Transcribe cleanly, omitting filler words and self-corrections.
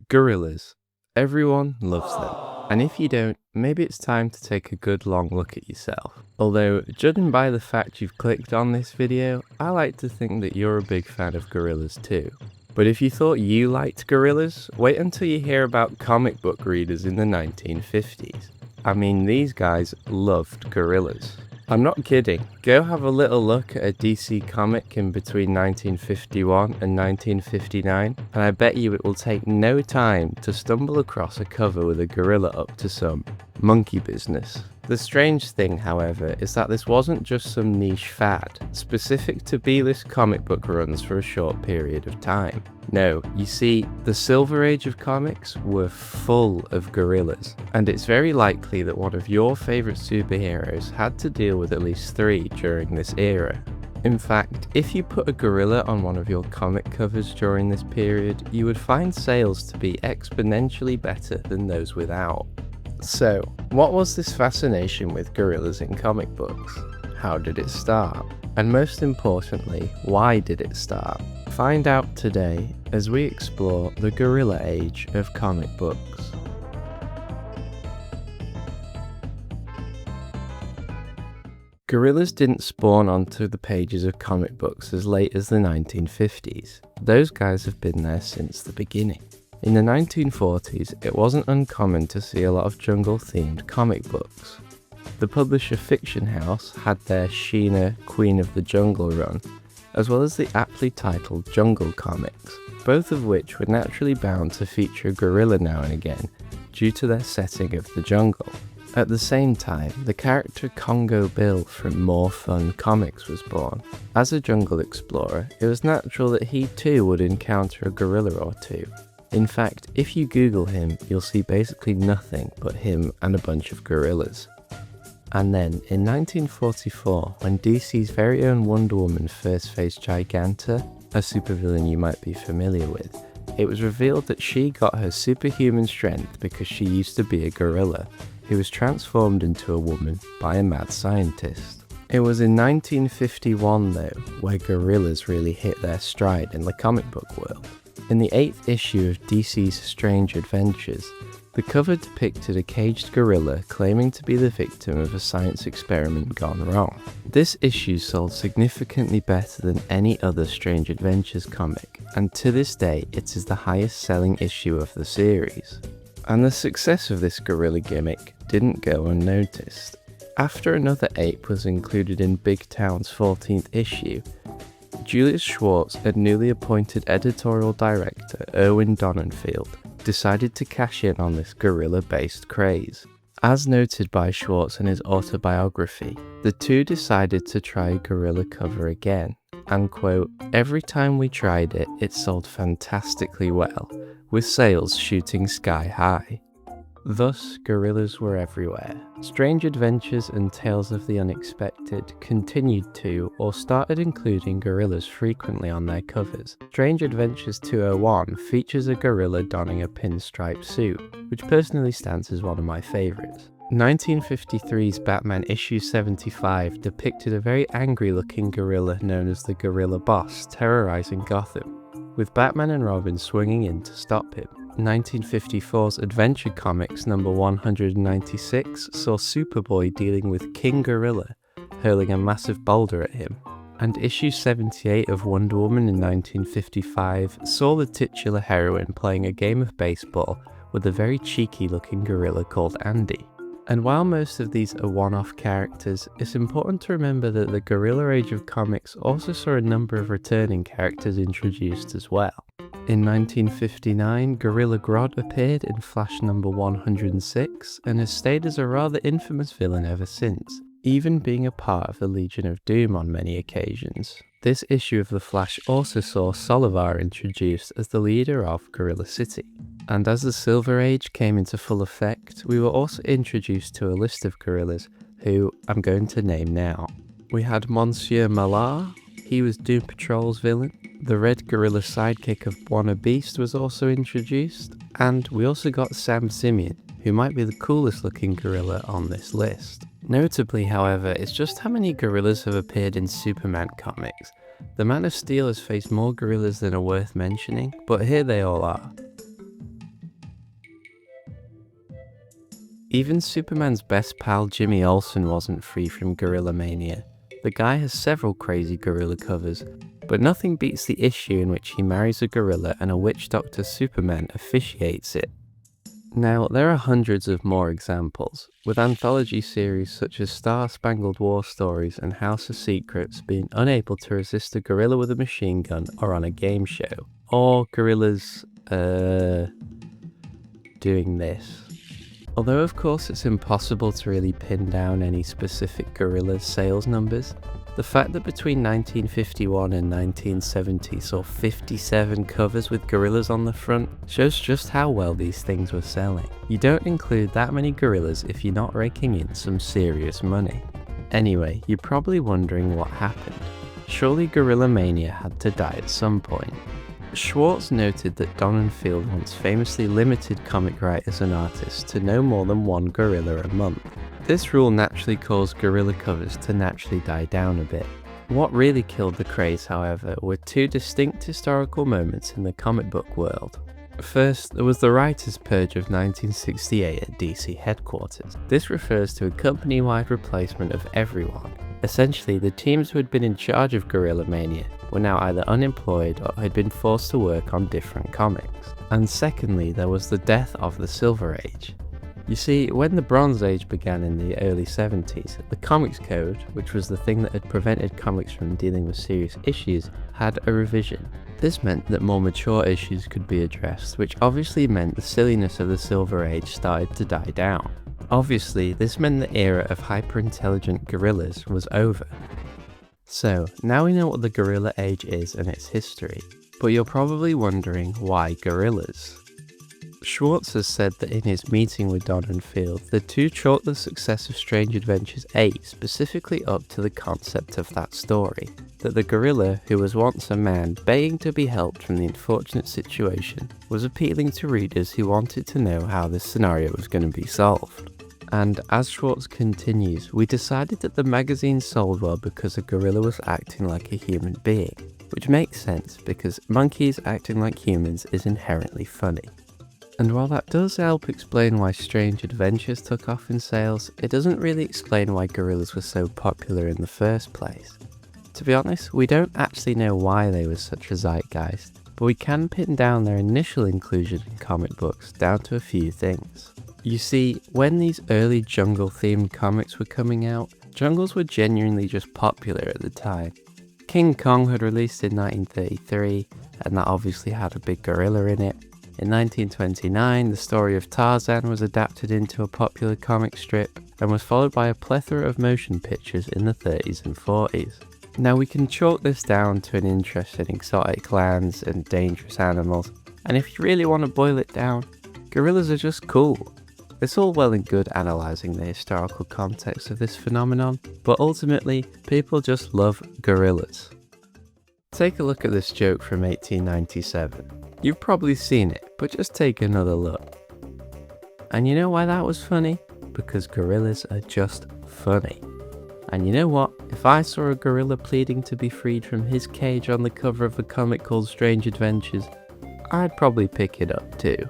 Gorillas. Everyone loves them. And if you don't, maybe it's time to take a good long look at yourself. Although, judging by the fact you've clicked on this video, I like to think that you're a big fan of gorillas too. But if you thought you liked gorillas, wait until you hear about comic book readers in the 1950s. I mean, these guys loved gorillas. I'm not kidding. Go have a little look at a DC comic in between 1951 and 1959, and I bet you it will take no time to stumble across a cover with a gorilla up to some monkey business. The strange thing, however, is that this wasn't just some niche fad, specific to B-list comic book runs for a short period of time. No, you see, the Silver Age of comics were full of gorillas, and it's very likely that one of your favourite superheroes had to deal with at least 3 during this era. In fact, if you put a gorilla on one of your comic covers during this period, you would find sales to be exponentially better than those without. So, what was this fascination with gorillas in comic books? How did it start? And most importantly, why did it start? Find out today as we explore the gorilla age of comic books. Gorillas didn't spawn onto the pages of comic books as late as the 1950s. Those guys have been there since the beginning. In the 1940s, it wasn't uncommon to see a lot of jungle-themed comic books. The publisher Fiction House had their Sheena Queen of the Jungle run, as well as the aptly titled Jungle Comics, both of which were naturally bound to feature a gorilla now and again, due to their setting of the jungle. At the same time, the character Congo Bill from More Fun Comics was born. As a jungle explorer, it was natural that he too would encounter a gorilla or two. In fact, if you Google him, you'll see basically nothing but him and a bunch of gorillas. And then, in 1944, when DC's very own Wonder Woman first faced Giganta, a supervillain you might be familiar with, it was revealed that she got her superhuman strength because she used to be a gorilla, who was transformed into a woman by a mad scientist. It was in 1951 though, where gorillas really hit their stride in the comic book world. In the 8th issue of DC's Strange Adventures, the cover depicted a caged gorilla claiming to be the victim of a science experiment gone wrong. This issue sold significantly better than any other Strange Adventures comic, and to this day it is the highest selling issue of the series. And the success of this gorilla gimmick didn't go unnoticed. After another ape was included in Big Town's 14th issue, Julius Schwartz and newly appointed editorial director Irwin Donenfeld decided to cash in on this gorilla-based craze. As noted by Schwartz in his autobiography, the two decided to try a gorilla cover again, and quote, "Every time we tried it, it sold fantastically well, with sales shooting sky high." Thus, gorillas were everywhere. Strange Adventures and Tales of the Unexpected continued to, or started including gorillas frequently on their covers. Strange Adventures 201 features a gorilla donning a pinstripe suit, which personally stands as one of my favourites. 1953's Batman issue 75 depicted a very angry-looking gorilla known as the Gorilla Boss terrorising Gotham, with Batman and Robin swinging in to stop him. 1954's Adventure Comics number 196 saw Superboy dealing with King Gorilla, hurling a massive boulder at him. And issue 78 of Wonder Woman in 1955 saw the titular heroine playing a game of baseball with a very cheeky looking gorilla called Andy. And while most of these are one-off characters, it's important to remember that the Gorilla Age of comics also saw a number of returning characters introduced as well. In 1959, Gorilla Grodd appeared in Flash number 106 and has stayed as a rather infamous villain ever since, even being a part of the Legion of Doom on many occasions. This issue of The Flash also saw Solivar introduced as the leader of Gorilla City. And as the Silver Age came into full effect, we were also introduced to a list of gorillas who I'm going to name now. We had Monsieur Malar, he was Doom Patrol's villain. The red gorilla sidekick of Buona Beast was also introduced, and we also got Sam Simian, who might be the coolest looking gorilla on this list. Notably, however, it's just how many gorillas have appeared in Superman comics. The Man of Steel has faced more gorillas than are worth mentioning, but here they all are. Even Superman's best pal Jimmy Olsen wasn't free from gorilla mania. The guy has several crazy gorilla covers, but nothing beats the issue in which he marries a gorilla and a witch doctor Superman officiates it. Now, there are hundreds of more examples, with anthology series such as Star-Spangled War Stories and House of Secrets being unable to resist a gorilla with a machine gun or on a game show, or gorillas, doing this. Although of course it's impossible to really pin down any specific gorilla's sales numbers, the fact that between 1951 and 1970 saw 57 covers with gorillas on the front shows just how well these things were selling. You don't include that many gorillas if you're not raking in some serious money. Anyway, you're probably wondering what happened. Surely gorilla mania had to die at some point. Schwartz noted that Don & Field once famously limited comic writers and artists to no more than one gorilla a month. This rule naturally caused gorilla covers to naturally die down a bit. What really killed the craze, however, were two distinct historical moments in the comic book world. First, there was the Writers' Purge of 1968 at DC headquarters. This refers to a company-wide replacement of everyone. Essentially, the teams who had been in charge of Gorilla Mania were now either unemployed or had been forced to work on different comics. And secondly, there was the death of the Silver Age. You see, when the Bronze Age began in the early 70s, the Comics Code, which was the thing that had prevented comics from dealing with serious issues, had a revision. This meant that more mature issues could be addressed, which obviously meant the silliness of the Silver Age started to die down. Obviously, this meant the era of hyper-intelligent gorillas was over. So, now we know what the Gorilla Age is and its history, but you're probably wondering why gorillas? Schwartz has said that in his meeting with Don & Field, the two chalked the success of Strange Adventures 8 specifically up to the concept of that story, that the gorilla, who was once a man begging to be helped from the unfortunate situation, was appealing to readers who wanted to know how this scenario was going to be solved. And as Schwartz continues, we decided that the magazine sold well because a gorilla was acting like a human being, which makes sense because monkeys acting like humans is inherently funny. And while that does help explain why Strange Adventures took off in sales, it doesn't really explain why gorillas were so popular in the first place. To be honest, we don't actually know why they were such a zeitgeist, but we can pin down their initial inclusion in comic books down to a few things. You see, when these early jungle-themed comics were coming out, jungles were genuinely just popular at the time. King Kong had released in 1933, and that obviously had a big gorilla in it. In 1929, the story of Tarzan was adapted into a popular comic strip, and was followed by a plethora of motion pictures in the 30s and 40s. Now we can chalk this down to an interest in exotic lands and dangerous animals, and if you really want to boil it down, gorillas are just cool. It's all well and good analysing the historical context of this phenomenon, but ultimately, people just love gorillas. Take a look at this joke from 1897. You've probably seen it, but just take another look. And you know why that was funny? Because gorillas are just funny. And you know what? If I saw a gorilla pleading to be freed from his cage on the cover of a comic called Strange Adventures, I'd probably pick it up too.